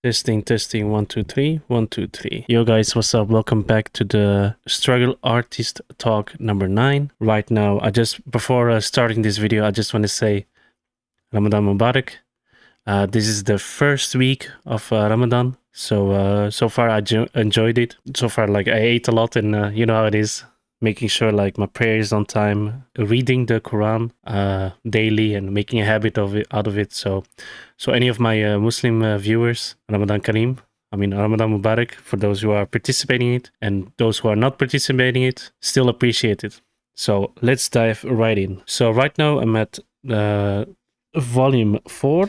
Testing, testing, 1, 2, 3, 1, 2, 3. Yo guys, what's up? Welcome back to the Struggle Artist Talk number 9. Right now, before starting this video, I just want to say Ramadan Mubarak. This is the first week of Ramadan. So far I enjoyed it. So far, like I ate a lot and you know how it is. Making sure like my prayers on time, reading the Quran daily and making a habit out of it. So any of my Muslim viewers, Ramadan Kareem, Ramadan Mubarak for those who are participating in it, and those who are not participating in it, still appreciate it. So let's dive right in. So right now I'm at volume 4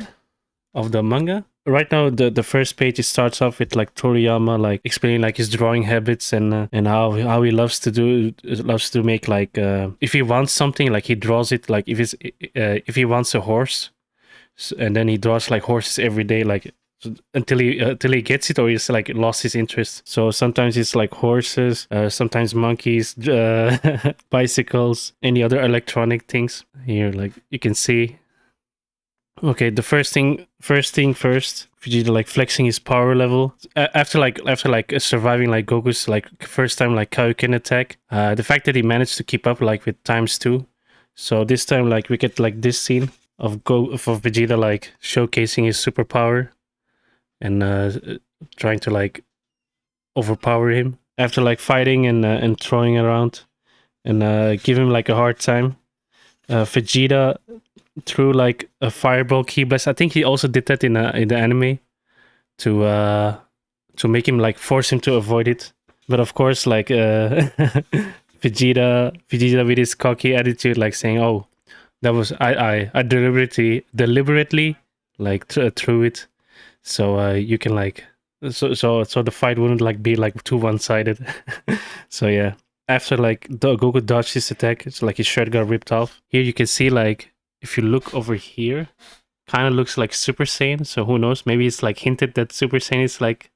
of the manga. Right now, the first page, it starts off with like Toriyama like explaining like his drawing habits and how he loves to make like if he wants something, like he draws it, like if he wants a horse, and then he draws like horses every day, like until he gets it, or he's like lost his interest. So sometimes it's like horses, sometimes monkeys, bicycles, any other electronic things. Here, like you can see. Okay, the first thing first, Vegeta like flexing his power level after surviving like Goku's like first time like Kaioken attack. The fact that he managed to keep up like with ×2. So this time like we get like this scene of Vegeta like showcasing his superpower and trying to like overpower him after like fighting and throwing around and give him like a hard time. Vegeta threw like a fireball ki blast. I think he also did that in the anime to make him like force him to avoid it. But of course, like Vegeta with his cocky attitude, like saying, "Oh, that was I deliberately like threw it, so you can like so the fight wouldn't like be like too one-sided." So yeah. After like Goku dodged his attack, it's like his shirt got ripped off. Here you can see like if you look over here, kind of looks like Super Saiyan. So who knows? Maybe it's like hinted that Super Saiyan is like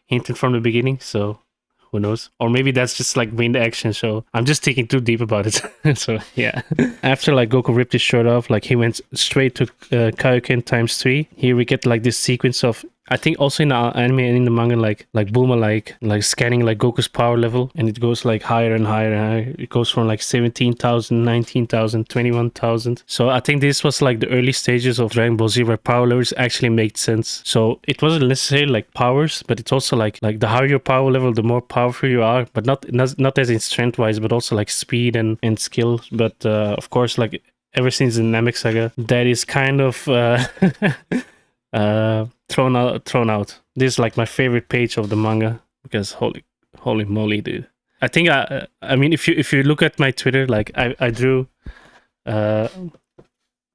hinted from the beginning. So who knows? Or maybe that's just like main action. So I'm just thinking too deep about it. So yeah. After like Goku ripped his shirt off, like he went straight to Kaioken ×3. Here we get like this sequence of, I think also in the anime and in the manga, like Bulma like scanning like Goku's power level, and it goes like higher and higher and higher. It goes from like 17,000, 19,000, 21,000. So I think this was like the early stages of Dragon Ball Z where power levels actually made sense. So it wasn't necessarily like powers, but it's also like the higher your power level, the more powerful you are, but not as in strength wise, but also like speed and skill. But of course, like ever since the Namek saga, that is kind of thrown out. This is like my favorite page of the manga because holy moly, dude. I think I mean if you look at my Twitter, like I drew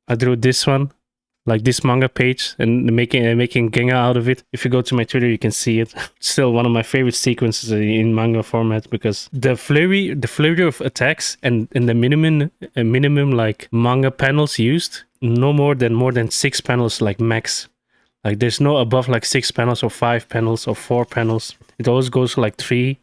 this one, like this manga page, and making Genga out of it. If you go to my Twitter, you can see it. Still one of my favorite sequences in manga format because the flurry of attacks and the minimum like manga panels used, no more than 6 panels like max. Like there's no above like 6 panels or 5 panels or 4 panels. It always goes to like 3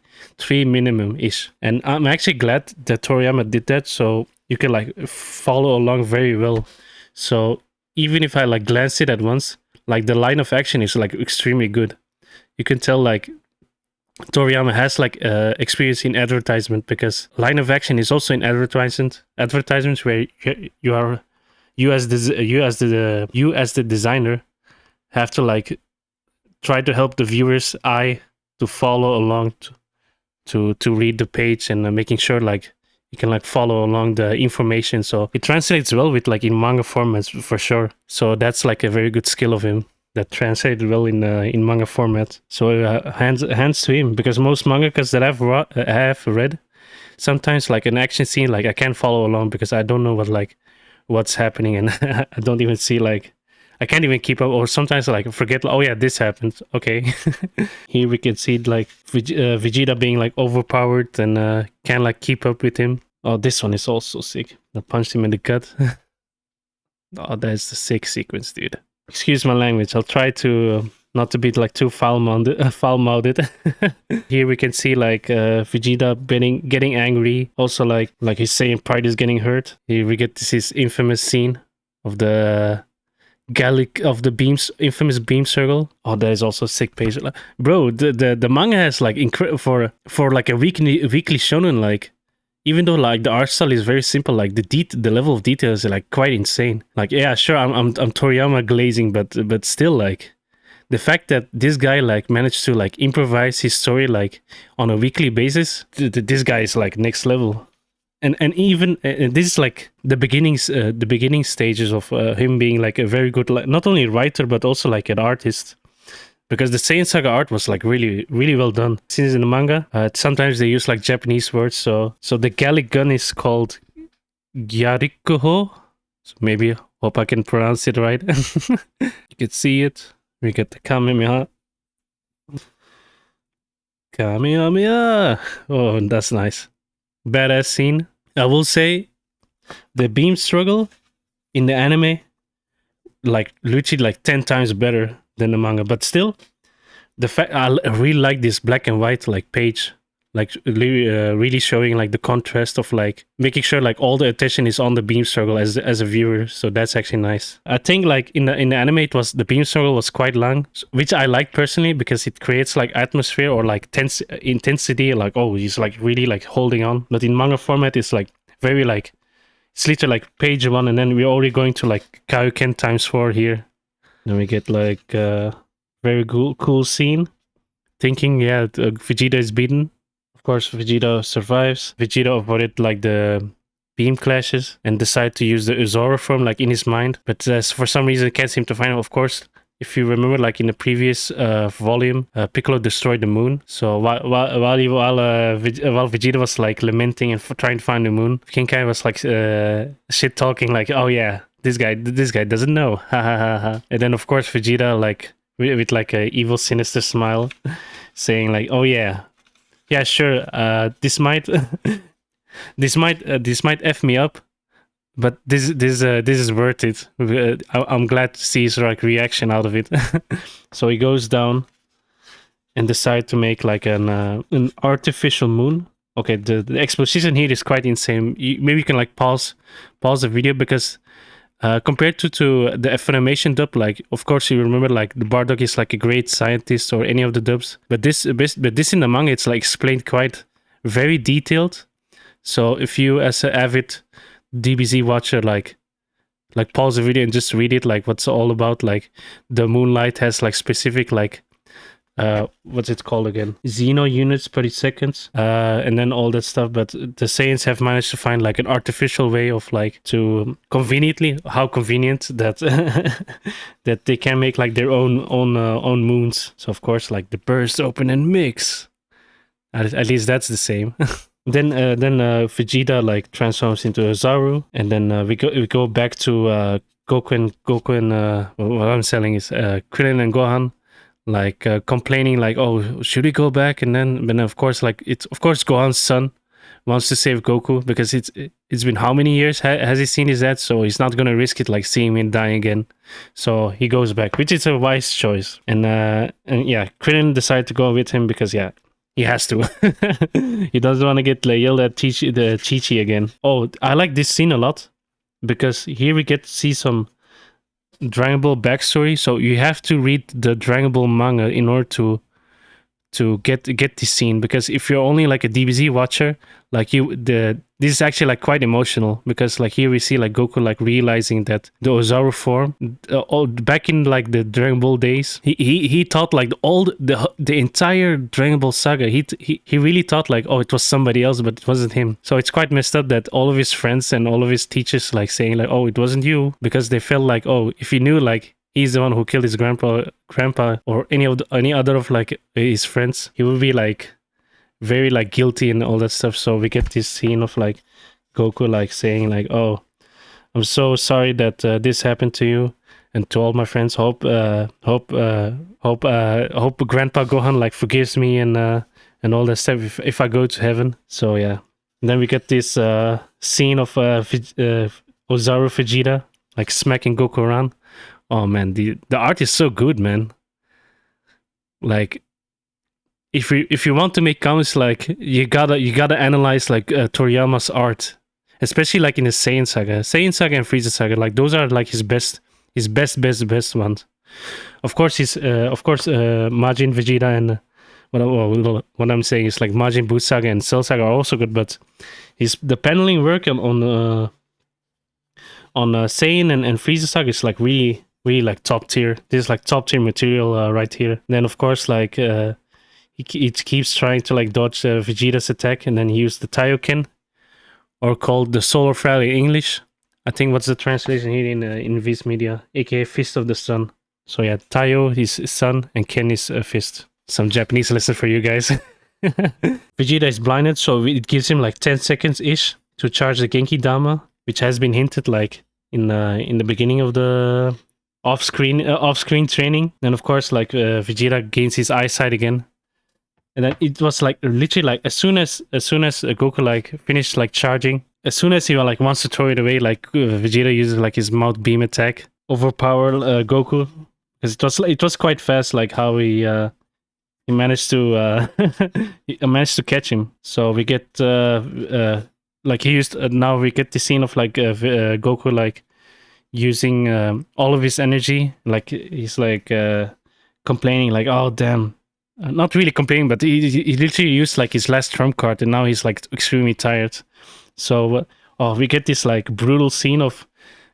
minimum ish. And I'm actually glad that Toriyama did that, so you can like follow along very well. So even if I like glance it at once, like the line of action is like extremely good. You can tell like Toriyama has like experience in advertisement, because line of action is also in advertisements where you as the designer have to like try to help the viewer's eye to follow along to read the page, and making sure like you can like follow along the information. So it translates well with like in manga formats for sure. So that's like a very good skill of him that translated well in manga format. So hands to him, because most mangakas that have read, sometimes like an action scene, like I can't follow along because I don't know what's happening, and I don't even see like I can't even keep up, or sometimes like forget, oh yeah, this happened. Okay. Here we can see like Vegeta being like overpowered and can't like keep up with him. Oh, this one is also sick. I punched him in the gut. Oh, that's the sick sequence, dude. Excuse my language. I'll try to not to be like too foul-mouthed. Here we can see like Vegeta getting angry. Also like his Saiyan pride is getting hurt. Here we get this infamous scene of the Gallic of the beams, infamous beam circle. Oh, that is also a sick page. Bro, the manga has like for like a weekly shonen, like even though like the art style is very simple, like the level of detail is like quite insane. Like yeah, sure, I'm Toriyama glazing, but still like the fact that this guy like managed to like improvise his story like on a weekly basis, this guy is like next level. And even this is like the beginning stages of him being like a very good like, not only writer but also like an artist, because the Saiyan Saga art was like really well done. Since in the manga, sometimes they use like Japanese words. So the Gallic gun is called Gyarikuho. So maybe hope I can pronounce it right. You can see it. We get the Kamehameha. Kamehameha. Oh, that's nice. Badass scene. I will say the beam struggle in the anime, like literally like 10 times better than the manga, but still the fact I really like this black and white like page, like really showing like the contrast of like making sure like all the attention is on the beam struggle as a viewer. So that's actually nice. I think like in the anime it was the beam struggle was quite long, which I like personally because it creates like atmosphere or like tense intensity, like oh he's like really like holding on. But in manga format it's like very like it's literally like page 1 and then we're already going to like Kaioken ×4 here. Then we get like very cool scene thinking yeah Vegeta is beaten. Of course, Vegeta survives. Vegeta avoided like the beam clashes and decide to use the Uzora form like in his mind, but for some reason can't seem to find him. Of course, if you remember, like in the previous volume, Piccolo destroyed the moon. So while Vegeta was like lamenting and trying to find the moon, King Kai was like shit talking like, oh yeah, this guy doesn't know, ha ha ha ha. And then of course Vegeta like with like a evil sinister smile, saying like, oh yeah. Yeah, sure. This might this might f me up, but this is worth it. I'm glad to see his like reaction out of it. So he goes down and decide to make like an artificial moon. Okay, the exposition here is quite insane. Maybe you can like pause the video because compared to the Funimation dub, like of course you remember like the Bardock is like a great scientist or any of the dubs, but this in the manga it's like explained quite very detailed. So if you as an avid DBZ watcher like pause the video and just read it, like what's it all about, like the moonlight has like specific like what's it called again, Xeno units per second, and then all that stuff. But the Saiyans have managed to find like an artificial way of like to conveniently, how convenient that that they can make like their own moons. So of course like the burst open and mix, at least that's the same. Then Vegeta like transforms into a Zaru, and then we go back to Goku and what I'm selling is Krillin and Gohan like complaining like, oh should we go back, and then of course like it's of course Gohan's son wants to save Goku because it's been how many years has he seen his dad, so he's not gonna risk it like seeing him dying again, so he goes back, which is a wise choice. And yeah, Krillin decided to go with him because yeah he has to. He doesn't want to get yelled at Chi-Chi again. Oh, I like this scene a lot because here we get to see some Dragon Ball backstory. So you have to read the Dragon Ball manga in order to get this scene, because if you're only like a DBZ watcher, like this is actually like quite emotional, because like here we see like Goku like realizing that the Ozaru form back in like the Dragon Ball days, he thought like the entire Dragon Ball saga, he really thought like, oh, it was somebody else, but it wasn't him. So it's quite messed up that all of his friends and all of his teachers like saying like, oh, it wasn't you, because they felt like, oh, if he knew like he's the one who killed his grandpa or any other of like his friends, he would be like very like guilty and all that stuff. So we get this scene of like Goku like saying like, oh, I'm so sorry that this happened to you and to all my friends. Hope Grandpa Gohan like forgives me and all that stuff if I go to heaven. So yeah, and then we get this scene of Ozaru Vegeta like smacking Goku around. Oh man, the art is so good, man. Like if you want to make comments, like you gotta analyze like Toriyama's art, especially like in the Saiyan Saga and Frieza Saga. Like those are like his best his best one. Of course, Majin Vegeta and what I'm saying is like Majin Buu Saga and Cell Saga are also good, but the paneling work on Saiyan and Frieza Saga is like really like top tier. This is like top tier material right here. Then of course like he keeps trying to like dodge Vegeta's attack, and then he used the Taioken, or called the Solar Flare in English. I think what's the translation here in Viz Media, aka Fist of the Sun. So yeah, Taiyo is sun and Ken is a fist. Some Japanese lesson for you guys. Vegeta is blinded, so it gives him like 10 seconds ish to charge the Genki Dama, which has been hinted like in the beginning of the off-screen training. Then of course like Vegeta gains his eyesight again, and then it was like literally like as soon as Goku like finished like charging, as soon as he like wants to throw it away, like Vegeta uses like his mouth beam attack, overpower Goku, because it was quite fast like how he managed to he managed to catch him. So we get like he used now we get the scene of like Goku like using all of his energy, like he's like complaining like, oh damn, not really complaining, but he literally used like his last trump card, and now he's like extremely tired. So we get this like brutal scene of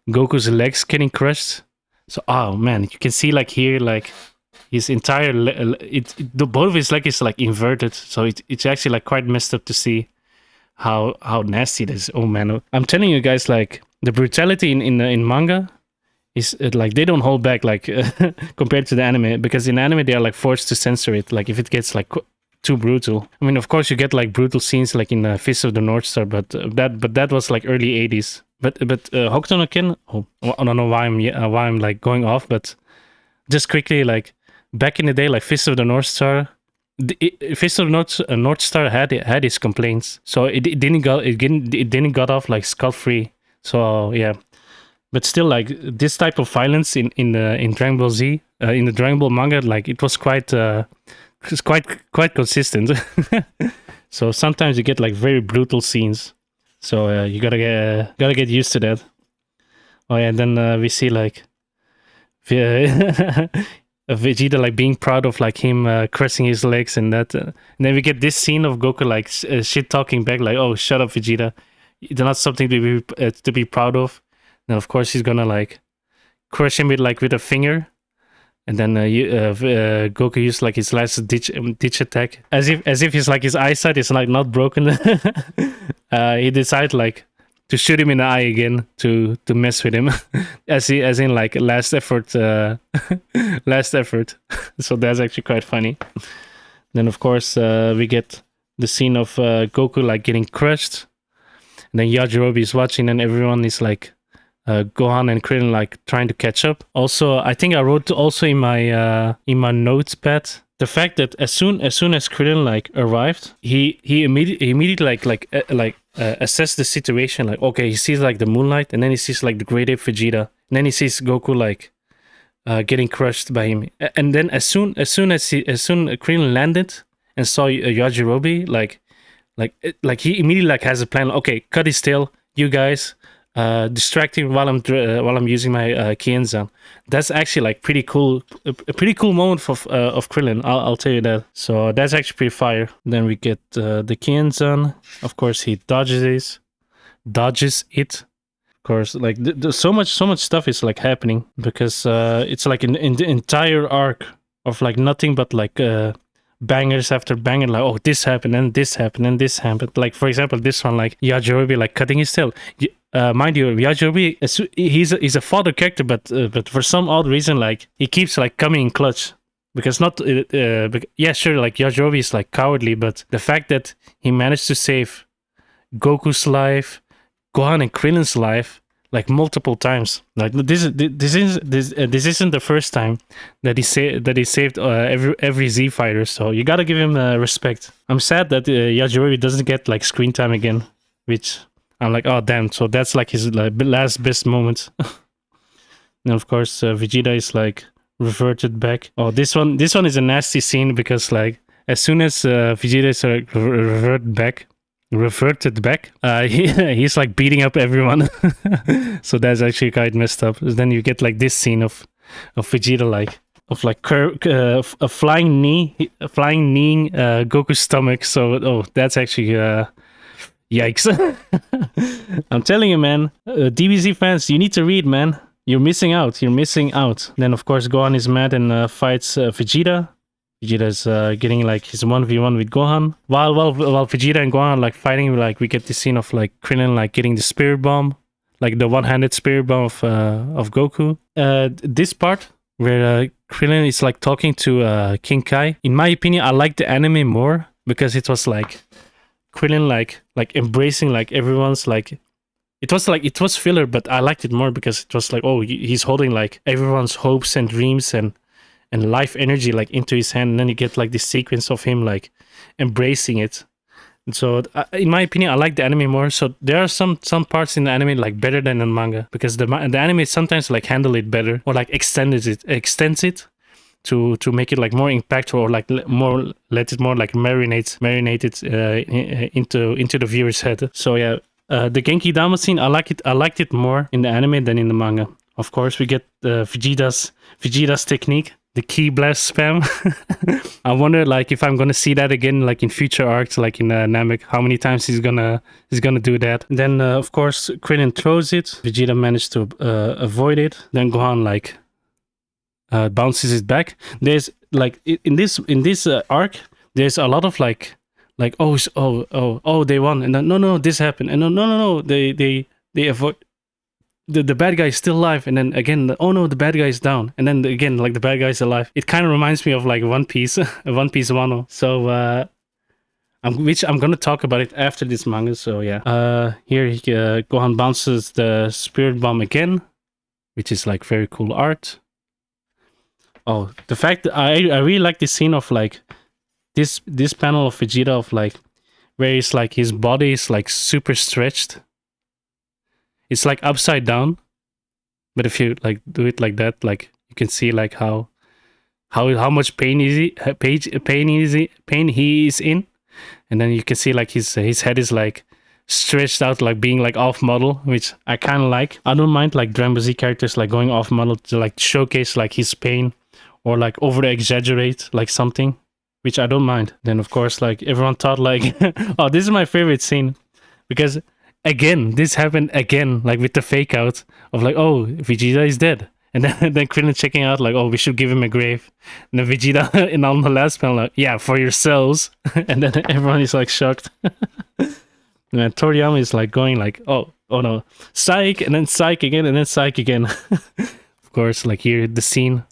Goku's legs getting crushed. So oh man, you can see like here like his entire both of his legs is like inverted, so it's actually like quite messed up to see how nasty it is. Oh man, I'm telling you guys, like the brutality in manga is like they don't hold back like compared to the anime, because in anime they are like forced to censor it like if it gets like too brutal. I mean, of course you get like brutal scenes like in Fist of the North Star, but that was like early 80s. But Hokuto no Ken, I don't know why I'm like going off, but just quickly, like back in the day, like Fist of the North Star, Fist of the North Star had its complaints, so it didn't got off like scot free. So yeah, but still, like this type of violence in Dragon Ball Z, in the Dragon Ball manga, like it was quite consistent. So sometimes you get like very brutal scenes. So you gotta get used to that. Oh yeah, and then we see like Vegeta like being proud of like him crossing his legs and that. And then we get this scene of Goku like shit talking back, like, "Oh, shut up, Vegeta. It's not something to be proud of." Then of course he's gonna like crush him with a finger. And then Goku used like his last ditch attack, as if his eyesight is like not broken. He decided like to shoot him in the eye again to mess with him, as in like last effort. Last effort. So that's actually quite funny. Then of course we get the scene of Goku like getting crushed, and then Yajirobe is watching, and everyone is like. Gohan and Krillin like trying to catch up. Also, I think I wrote also in my notepad the fact that as soon as Krillin like arrived, he immediately assessed the situation. Like, okay, he sees like the moonlight, and then he sees like the Great Ape Vegeta, and then he sees Goku like getting crushed by him. And then as soon as Krillin landed and saw Yajirobe, like he immediately like has a plan. Okay, cut his tail, you guys. Distracting while I'm using my Kienzan. That's actually like a pretty cool moment of Krillin. I'll tell you that. So that's actually pretty fire. Then we get the Kienzan. Of course, he dodges it. Of course, like so much stuff is like happening, because it's like an entire arc of like nothing but like bangers after banger, like, oh, this happened and this happened and this happened. Like for example, this one, like Yajirobe like cutting his tail. Mind you, Yajirobe, he's a fodder character, but for some odd reason, like he keeps like coming in clutch, because yeah, sure, like Yajirobe is like cowardly, but the fact that he managed to save Goku's life, Gohan and Krillin's life, like multiple times. Like this isn't the first time that he saved every Z fighter. So you gotta give him respect. I'm sad that Yajirobe doesn't get like screen time again, which I'm like, oh damn. So that's like his like last best moment. And of course Vegeta is like reverted back. Oh, this one is a nasty scene, because like as soon as Vegeta is reverted back, reverted back. He's like beating up everyone. So that's actually quite messed up. Then you get like this scene of Vegeta like a flying knee, kneeing Goku's stomach. So that's actually yikes. I'm telling you, man, DBZ fans, you need to read, man. You're missing out. Then of course Gohan is mad and fights Vegeta. Vegeta's getting like his 1v1 with Gohan. While Vegeta and Gohan like fighting, like we get the scene of like Krillin like getting the spirit bomb, like the one-handed spirit bomb of Goku. This part where Krillin is like talking to King Kai. In my opinion, I like the anime more because it was like Krillin like embracing like everyone's like. It was filler, but I liked it more because it was like, oh, he's holding like everyone's hopes and dreams and life energy like into his hand, and then you get like this sequence of him like embracing it. And so in my opinion, I like the anime more. So there are some parts in the anime like better than in manga, because the anime sometimes like handle it better or like extends it to make it like more impactful, or like let it more like marinate it into the viewer's head. So yeah, the Genki Dama scene, I liked it more in the anime than in the manga. Of course, we get Vegeta's technique, the ki blast spam. I wonder like if I'm gonna see that again like in future arcs, like in Namek, how many times he's gonna do that. And then of course Krillin throws it. Vegeta managed to avoid it. Then Gohan like bounces it back. There's like in this arc, there's a lot of like oh they won, and then no this happened, and no they avoid. The bad guy is still alive, and then again, oh no, the bad guy is down, and then again, like the bad guy is alive. It kind of reminds me of like One Piece, One Piece Wano. So, I'm gonna talk about it after this manga. So yeah, here Gohan bounces the spirit bomb again, which is like very cool art. Oh, the fact that I really like this scene of like this panel of Vegeta of like where it's like his body is like super stretched. It's like upside down, but if you like do it like that, like you can see like how much pain he is in, and then you can see like his head is like stretched out, like being like off model, which I kind of like. I don't mind like Dragon Ball Z characters like going off model to like showcase like his pain or like over exaggerate like something, which I don't mind. Then of course like everyone thought like, oh, this is my favorite scene because. Again, this happened again, like with the fake out of like, oh, Vegeta is dead. And then Krillin checking out like, oh, we should give him a grave. And then Vegeta in on the last panel like, yeah, for yourselves. And then everyone is like shocked. And then Toriyama is like going like, oh no, psych, and then psych again, and then psych again. Of course, like here the scene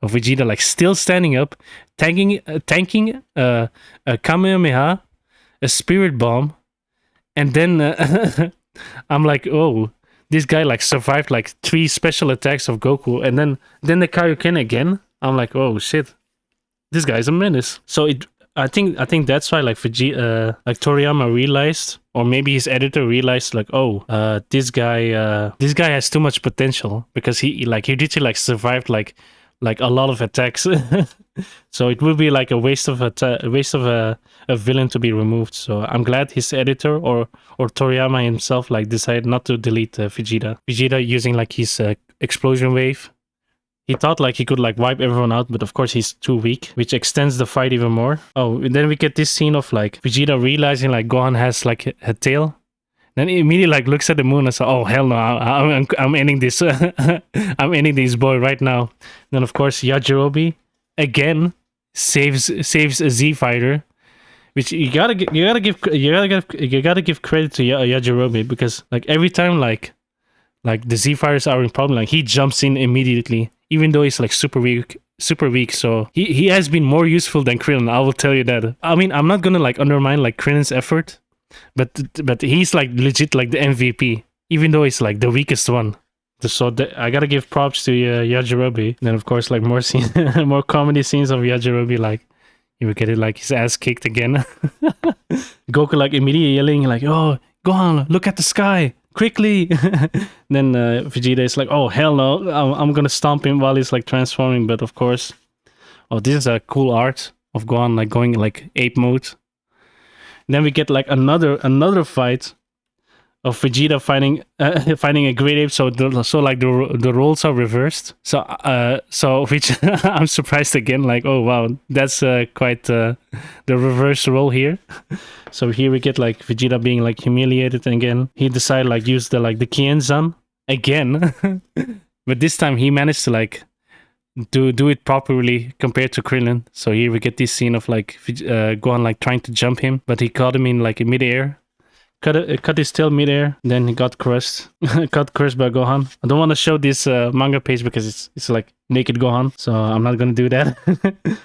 of Vegeta like still standing up, tanking a Kamehameha, a spirit bomb. And then I'm like, oh, this guy like survived like 3 special attacks of Goku, and then the Kaioken again. I'm like, oh shit, this guy's a menace. So I think that's why like like Toriyama realized, or maybe his editor realized like, oh, this guy has too much potential, because he literally like survived like a lot of attacks. So it would be like a waste of a villain to be removed. So I'm glad his editor or Toriyama himself like decided not to delete Vegeta. Vegeta using like his explosion wave. He thought like he could like wipe everyone out, but of course he's too weak, which extends the fight even more. Oh, and then we get this scene of like Vegeta realizing like Gohan has like a tail. Then he immediately like looks at the moon and says, "Oh hell no! I'm ending this. I'm ending this boy right now." Then of course Yajirobe again saves a Z fighter, which you gotta give credit to Yajirobe, because like every time like the Z fighters are in problem, like he jumps in immediately, even though he's like super weak. So he has been more useful than Krillin. I will tell you that. I mean, I'm not gonna like undermine like Krillin's effort. But he's like legit like the MVP, even though he's like the weakest one. So I gotta give props to Yajirobe. And then of course like more comedy scenes of Yajirobe, like you would get it like his ass kicked again. Goku like immediately yelling like, "Oh, Gohan, look at the sky quickly!" Then Vegeta is like, "Oh hell no, I'm gonna stomp him while he's like transforming." But of course, oh, this is a cool art of Gohan like going like ape mode. Then we get like another fight of Vegeta finding a great ape. So the roles are reversed. So which I'm surprised again. Like, oh wow, that's quite the reverse role here. So here we get like Vegeta being like humiliated, and again he decided like use the Kienzan again, but this time he managed to like do it properly compared to Krillin. So here we get this scene of like Gohan like trying to jump him, but he caught him in like midair. Cut his tail midair, then he got crushed. Got crushed by Gohan. I don't want to show this manga page because it's like naked Gohan, so I'm not gonna do that.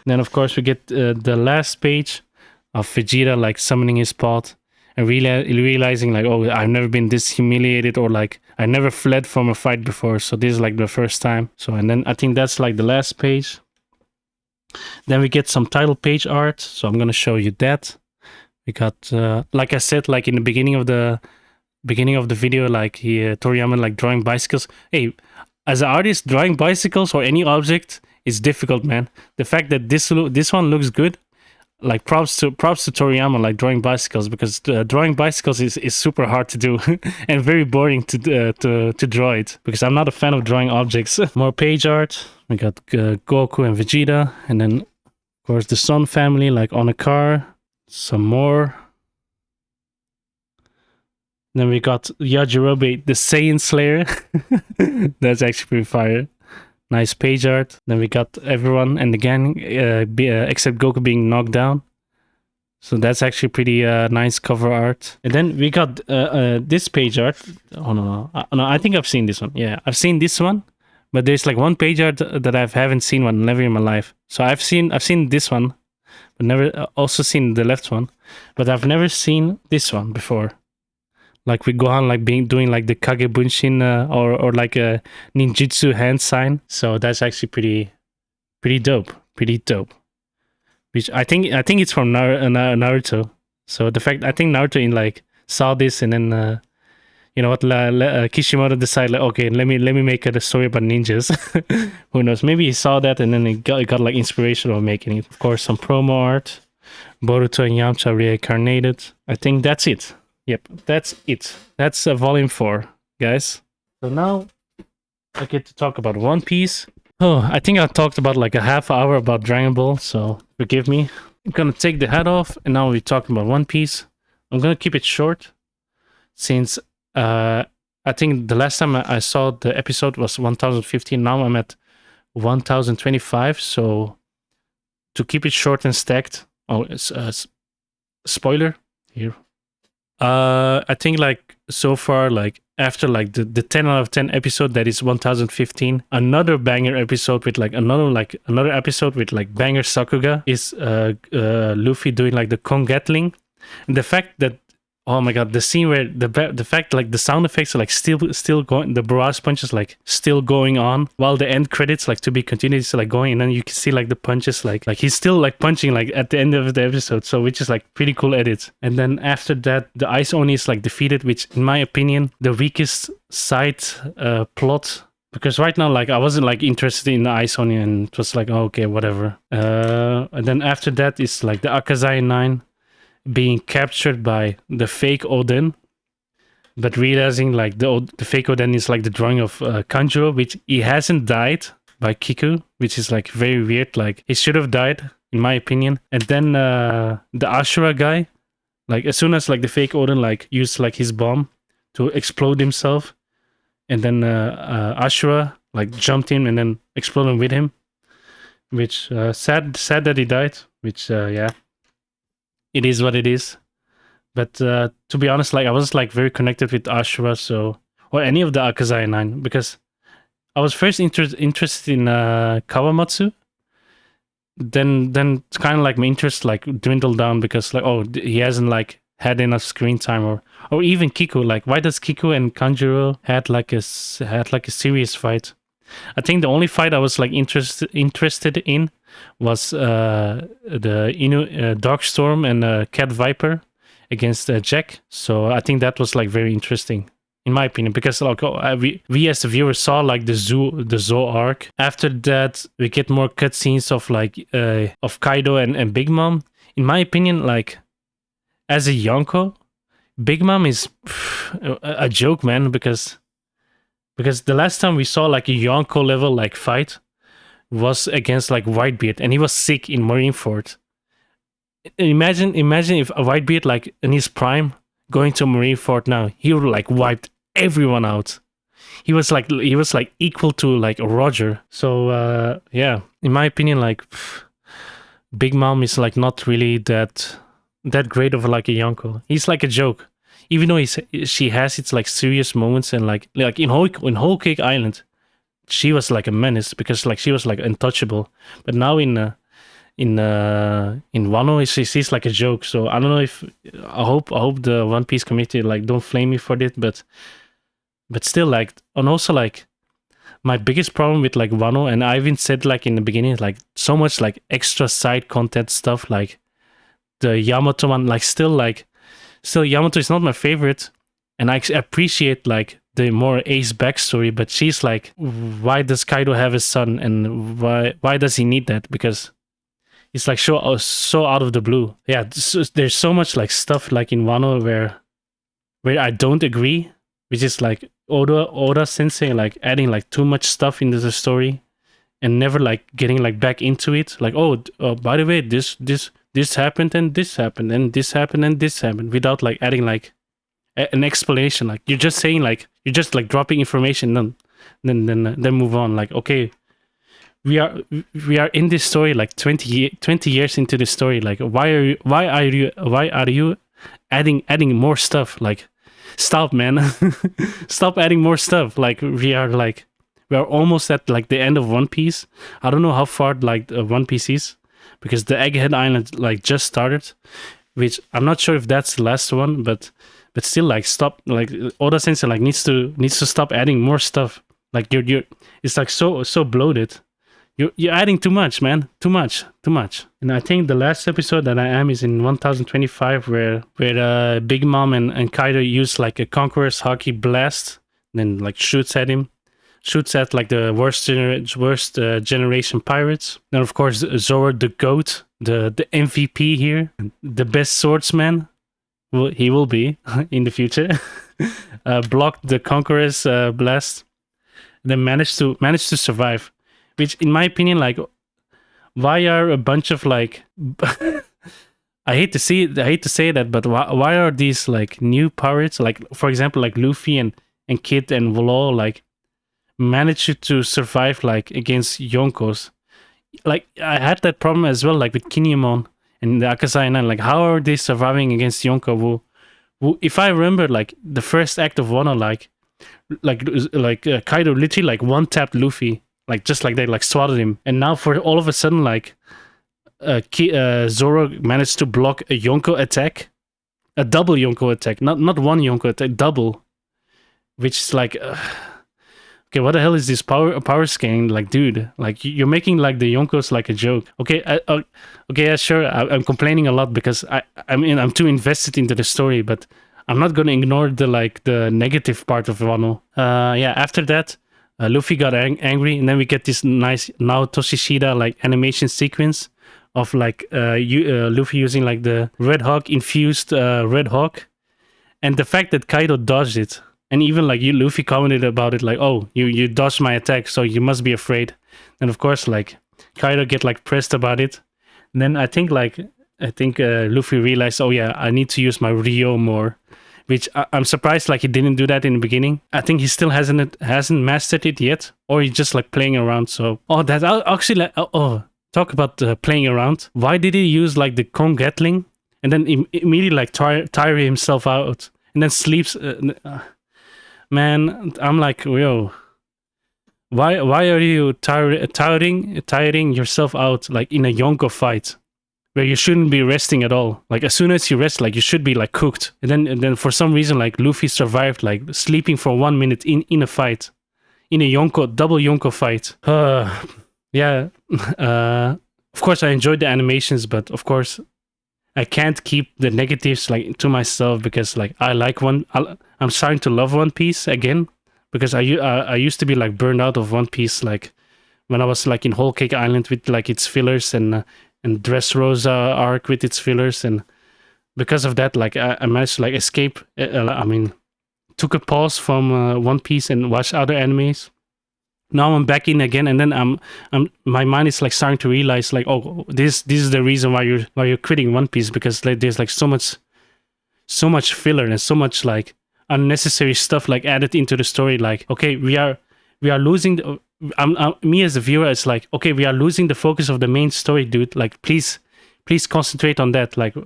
Then of course we get the last page of Vegeta like summoning his pod and realizing like, oh, I've never been this humiliated, or like I never fled from a fight before, so this is like the first time. So and then I think that's like the last page. Then we get some title page art, so I'm gonna show you that. We got, like I said, like in the beginning of the video, like Toriyama like drawing bicycles. Hey, as an artist, drawing bicycles or any object is difficult, man. The fact that this one looks good, like props to Toriyama, like drawing bicycles, because drawing bicycles is super hard to do and very boring to draw it, because I'm not a fan of drawing objects. More page art. We got Goku and Vegeta, and then of course the Son family like on a car. Some more. Then we got Yajirobe, the Saiyan Slayer. That's actually pretty fire. Nice page art. Then we got everyone and the gang, except Goku being knocked down. So that's actually pretty nice cover art. And then we got this page art. Oh no, I think I've seen this one. Yeah, I've seen this one. But there's like one page art that I haven't seen one never in my life. So I've seen this one. But never also seen the left one, but I've never seen this one before. Like with Gohan like doing like the Kage Bunshin or like a ninjutsu hand sign. So that's actually pretty dope. Which I think it's from Naruto. So the fact I think Naruto like saw this, and then you know what, Kishimoto decided like, okay, let me make a story about ninjas. Who knows? Maybe he saw that and then he got like inspiration of making it. Of course, some promo art. Boruto and Yamcha reincarnated. I think that's it. Yep, that's it. That's volume 4, guys. So now I get to talk about One Piece. Oh, I think I talked about like a half hour about Dragon Ball, so forgive me. I'm gonna take the hat off, and now we're talking about One Piece. I'm gonna keep it short, since I think the last time I saw the episode was 1015. Now I'm at 1025. So to keep it short and stacked, spoiler here. I think like so far, like after like the 10 out of 10 episode that is 1015, another banger episode with like another episode with like banger Sakuga is Luffy doing like the Kong Gatling. And the fact that, oh my god, the scene where the fact like the sound effects are like still going, the barrage punches like still going on while the end credits like to be continued is like going, and then you can see like the punches like he's still like punching like at the end of the episode, so which is like pretty cool edits. And then after that the Ice Oni is like defeated, which in my opinion the weakest side plot, because right now like I wasn't like interested in the Ice Oni, and it was like, oh, okay, whatever. And then after that is like the Akazai 9 being captured by the fake Oden, but realizing like the fake Oden is like the drawing of Kanjuro, which he hasn't died by Kiku, which is like very weird. Like he should have died in my opinion. And then the Ashura guy, like as soon as like the fake Oden like used like his bomb to explode himself, and then Ashura like jumped in and then exploded with him, which sad that he died, which yeah, it is what it is. But to be honest, like I was like very connected with Ashura, so, or any of the Akazai 9, because I was first interested in Kawamatsu. Then kind of like my interest like dwindled down, because like, oh, he hasn't like had enough screen time, or even Kiku. Like, why does Kiku and Kanjuro had like a serious fight? I think the only fight I was like interested in was the Darkstorm and Cat Viper against Jack. So I think that was like very interesting in my opinion, because like we as the viewer saw like the Zoo arc. After that we get more cutscenes of like of Kaido and Big Mom. In my opinion, like as a Yonko, Big Mom is a joke, man, because the last time we saw like a Yonko level like fight was against like Whitebeard, and he was sick in Marineford. Imagine if a Whitebeard like in his prime going to Marineford now, he would like wiped everyone out. He was like equal to like a Roger. So yeah, in my opinion, like Big Mom is like not really that great of like a Yonko. He's like a joke, even though she has its like serious moments, and like in Whole Cake Island, she was like a menace because like she was like untouchable. But now in Wano, she's like a joke. So I don't know if I hope the One Piece community like don't flame me for it, but still like, and also like my biggest problem with like Wano, and I even said like in the beginning, like so much like extra side content stuff, like the Yamato one, like still Yamato is not my favorite, and I appreciate like the more Ace backstory, but she's like, why does Kaido have a son, and why does he need that? Because it's like so out of the blue. Yeah, there's so much like stuff like in Wano where I don't agree, which is like Oda sensei like adding like too much stuff into the story and never like getting like back into it. Like, by the way, this happened and this happened and this happened and this happened, without like adding like an explanation. Like you're just saying like you're just like dropping information, then move on. Like, okay, we are in this story like 20 years into the story. Like why are you adding more stuff? Like, stop, man. Stop adding more stuff. Like we are almost at like the end of One Piece. I don't know how far like One Piece is, because the Egghead Island like just started, which I'm not sure if that's the last one, but still, like, stop. Like Oda Sensei like needs to stop adding more stuff. Like you're it's like so bloated. You're adding too much, man. Too much. And I think the last episode that I am is in 1025, where Big Mom and Kaido use like a Conqueror's Hockey Blast, then like shoots at like the worst generation pirates. Then of course Zoro the GOAT, the MVP here, the best swordsman. Well, he will be in the future. Blocked the Conqueror's blast, then managed to survive. Which, in my opinion, like, why are a bunch of like, I hate to say that, but why are these like new pirates, like for example, like Luffy and Kid and Volo, like managed to survive like against Yonkos? Like I had that problem as well, like with Kinemon and the Akasai Nine. Like, how are they surviving against Yonko? Who, if I remember, like the first act of Wano, like Kaido literally like one tapped Luffy. Like just like they like swatted him, and now for all of a sudden like Zoro managed to block a Yonko attack, a double Yonko attack, not one Yonko attack, double, which is like, okay, what the hell is this power scaling? Like, dude, like you're making like the Yonkos like a joke. Okay, okay, yeah, sure. I'm complaining a lot because I mean I'm too invested into the story, but I'm not gonna ignore the negative part of Wano. Yeah, after that. Luffy got angry, and then we get this nice now Toshishida like animation sequence of like Luffy using like the Red Hawk infused Red Hawk, and the fact that Kaido dodged it, and even like Luffy commented about it like, oh, you dodged my attack, so you must be afraid. And of course like Kaido get like pressed about it, and then I think Luffy realized, oh yeah, I need to use my Ryo more. Which I'm surprised like he didn't do that in the beginning. I think he still hasn't mastered it yet, or he's just like playing around. So that actually like, talk about playing around. Why did he use like the Kong Gatling and then immediately like tire himself out and then sleeps? Man, I'm like, yo, why are you tiring yourself out like in a Yonko fight? Where you shouldn't be resting at all. Like as soon as you rest, like you should be like cooked. And then for some reason, like Luffy survived like sleeping for 1 minute in a fight, in a double Yonko fight. Yeah. Of course, I enjoyed the animations, but of course, I can't keep the negatives like to myself because like I'm starting to love One Piece again because I used to be like burned out of One Piece like when I was like in Whole Cake Island with like its fillers and Dressrosa arc with its fillers, and because of that, like I managed to like escape. I mean, took a pause from One Piece and watched other animes. Now I'm back in again, and then my mind is like starting to realize like, oh, this is the reason why you're quitting One Piece, because like there's like so much filler and so much like unnecessary stuff like added into the story. Like, okay, we are losing the, me as a viewer, it's like, okay, we are losing the focus of the main story, dude. Like, please concentrate on that. Like,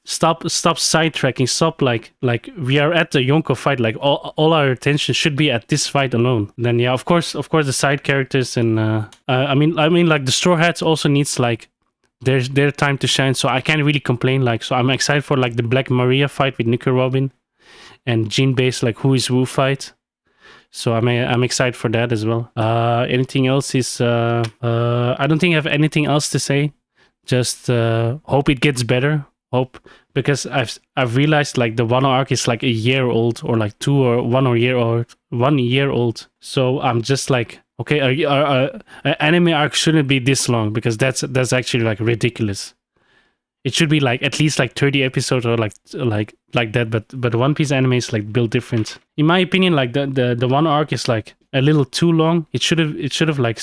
stop sidetracking. Stop like we are at the Yonko fight. Like all our attention should be at this fight alone. Then yeah, of course the side characters and I mean like the Straw Hats also needs like their time to shine. So I can't really complain. Like, so I'm excited for like the Black Maria fight with Nico Robin and Jinbei's like Who is Who fight. So I'm excited for that as well. Anything else is I don't think I have anything else to say. Just hope it gets better. Hope, because I've realized like the Wano arc is like a year old, or like 1 year old. So I'm just like, okay, an anime arc shouldn't be this long, because that's actually like ridiculous. It should be like at least like 30 episodes or like that. But One Piece anime is like built different. In my opinion, like the Wano arc is like a little too long. It should have like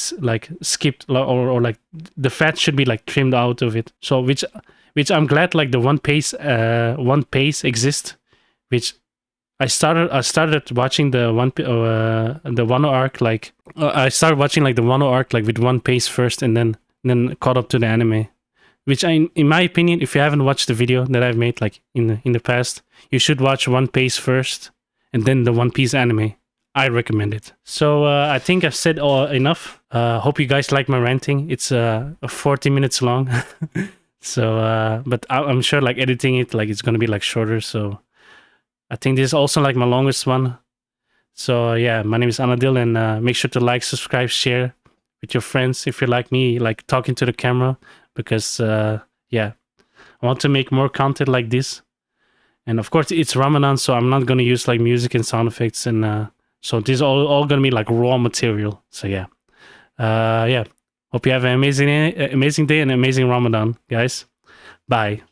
skipped, or like the fat should be like trimmed out of it. So which I'm glad like the One Piece exists, which I started watching the Wano arc like I started watching like the Wano arc like with One Piece first, and then caught up to the anime. Which in my opinion, if you haven't watched the video that I've made like in the past, you should watch One Piece first and then the One Piece anime. I recommend it. So I think I've said enough. Hope you guys like my ranting. It's 40 minutes long. So but I'm sure like editing it, like it's gonna be like shorter. So I think this is also like my longest one. So yeah, my name is Anadil, and make sure to like, subscribe, share with your friends if you like me like talking to the camera. Because yeah, I want to make more content like this. And of course it's Ramadan, so I'm not going to use like music and sound effects, and so this is all going to be like raw material. So yeah, yeah, hope you have an amazing day and amazing Ramadan, guys. Bye.